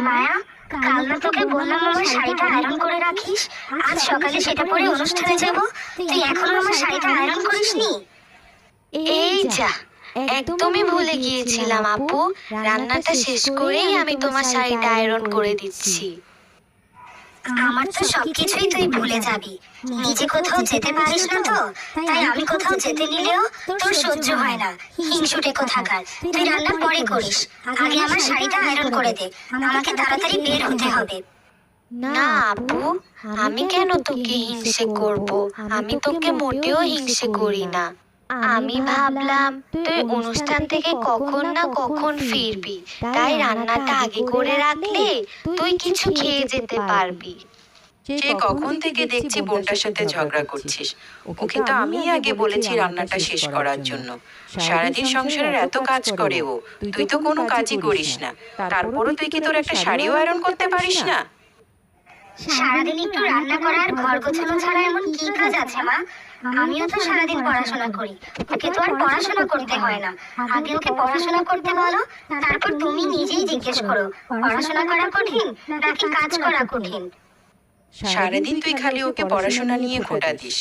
মায়া, কাল না তোকে বললাম আমার শাড়িটা আয়রন করে রাখিস, আজ সকালে সেটা পরে অনুষ্ঠানে যাব, তুই এখনো আমার শাড়িটা আয়রন করিসনি। এই যা, একদমই ভুলে গিয়েছিলাম আপু। রান্নাটা শেষ করেই আমি তোমার শাড়িটা আয়রন করে দিচ্ছি। আমার তো সবকিছুই তুই ভুলে যাবি, নিজে কোথাও যেতে পারিস না তো, তাই আমি কোথাও যেতে নিলেও তোর সহ্য হয় না। হিংসুটে কোথাকার, তুই রান্না পরে করিস, আগে আমার শাড়িটা আয়রন করে দে, আমাকে তাড়াতাড়ি বের হতে হবে। না আপু, আমি কেন তোকে হিংসে করব? আমি তোকে মোটেও হিংসে করি না। আমি ভাবলাম তুই অনুষ্ঠান থেকে কখন না কখন ফিরবি, তাই রান্নাটা আগে করে রাখলে তুই কিছু খেয়ে যেতে পারবি। সে কখন থেকে দেখছি বোনটার সাথে ঝগড়া করছিস। ওকে তো আমি আগে বলেছি রান্নাটা শেষ করার জন্য। সারাদিন সংসারের এত কাজ করে ও, তুই তো কোনো কাজই করিস না। তারপরও তুই কি তোর একটা শাড়িও আয়রন করতে পারিস না? সারাদিন একটু রান্না করা আর ঘর গোছানো ছাড়া এমন কি কাজ আছে মা? আমিও তো সারাদিন পড়াশোনা করি, ওকে তো আর পড়াশোনা করতে হয় না। আগে ওকে পড়াশোনা করতে বলো, তারপর তুমি নিজেই জিজ্ঞেস করো পড়াশোনা করা কঠিন নাকি কাজ করা কঠিন। সারাদিন তুই খালি ওকে পড়াশোনা নিয়ে খোঁটা দিস।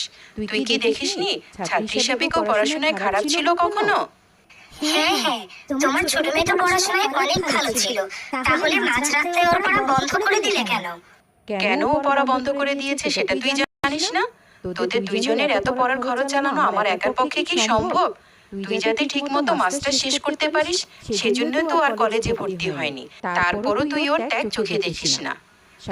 তুই কি দেখিসনি ছাত্রী হিসাবে কেউ পড়াশোনায় খারাপ ছিল কখনো? হ্যাঁ হ্যাঁ, তোমার ছোট মেয়ে তো পড়াশোনায় অনেক ভালো ছিল, তাহলে মাঝরাতে ওর পড়া বন্ধ করে দিলে কেন? কেন ও পড়া বন্ধ করে দিয়েছে সেটা তুই জানিস না? তোদের দুইজনের এত পড়ার খরচ চালানো আমার একার পক্ষে কি সম্ভব? তুই যাতে ঠিক মতো মাস্টার শেষ করতে পারিস সেজন্য তো আর কলেজে ভর্তি হয়নি। তারপরও তুই ওর ত্যাগ চোখে দেখিস না।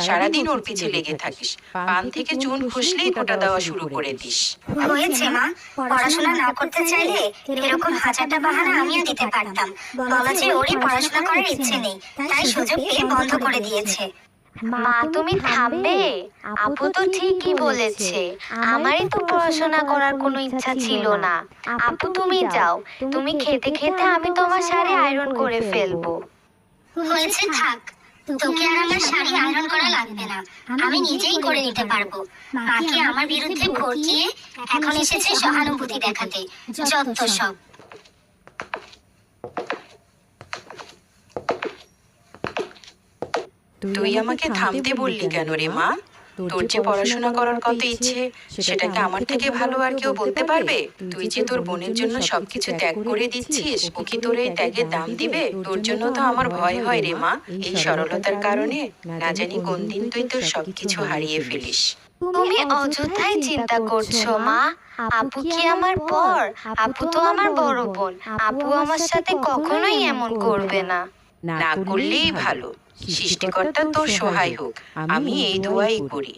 সারাদিন ওর পিছে লেগে থাকিস, পান থেকে চুন খসলেই খোঁটা দেওয়া শুরু করে দিস। হয়েছে মা, পড়াশোনা না করতে চাইলে এরকম হাজারটা বাহানা আমিও দিতে পারতাম, বলা যে ওরই পড়াশোনা করার ইচ্ছে নেই, তাই সুযোগ পেয়ে বন্ধ করে দিয়েছে। মা তুমি থামবে? আপু তো ঠিকই বলেছে, আমারই তো পড়াশোনা করার কোনো ইচ্ছা ছিল না। আপু তুমি যাও, তুমি খেতে খেতে আমি তোমার শাড়ি আয়রন করে ফেলবো। হয়েছে, থাক, তোকে আর আমার শাড়ি আয়রন করা লাগবে না, আমি নিজেই করে নিতে পারবো। মাকে আমার বিরুদ্ধে ভড়কিয়ে এখন এসেছে সহানুভূতি দেখাতে, যত সব। তুই আমাকে থামতে বললি কেন রে মা? তোর যে পড়াশোনা করার কত ইচ্ছে সেটাকে আমার থেকে ভালো আর কেউ বলতে পারবে? তুই যে তোর বোনের জন্য সবকিছু ত্যাগ করে দিচ্ছিস, ও কি তোর এই ত্যাগের দাম দিবে? তোর জন্য তো আমার ভয় হয় রে মা, এই সরলতার কারণে না জানি কোন দিন তুই তোর সবকিছু হারিয়ে ফেলিস। তুমি অযথাই চিন্তা করছো মা। আপু কি আমার পর? আপু তো আমার বড় বোন, আপু আমার সাথে কখনোই এমন করবে না। না করলেই ভালো। সৃষ্টিকর্তা তোর সহায় হোক, আমি এই দোয়াই করি।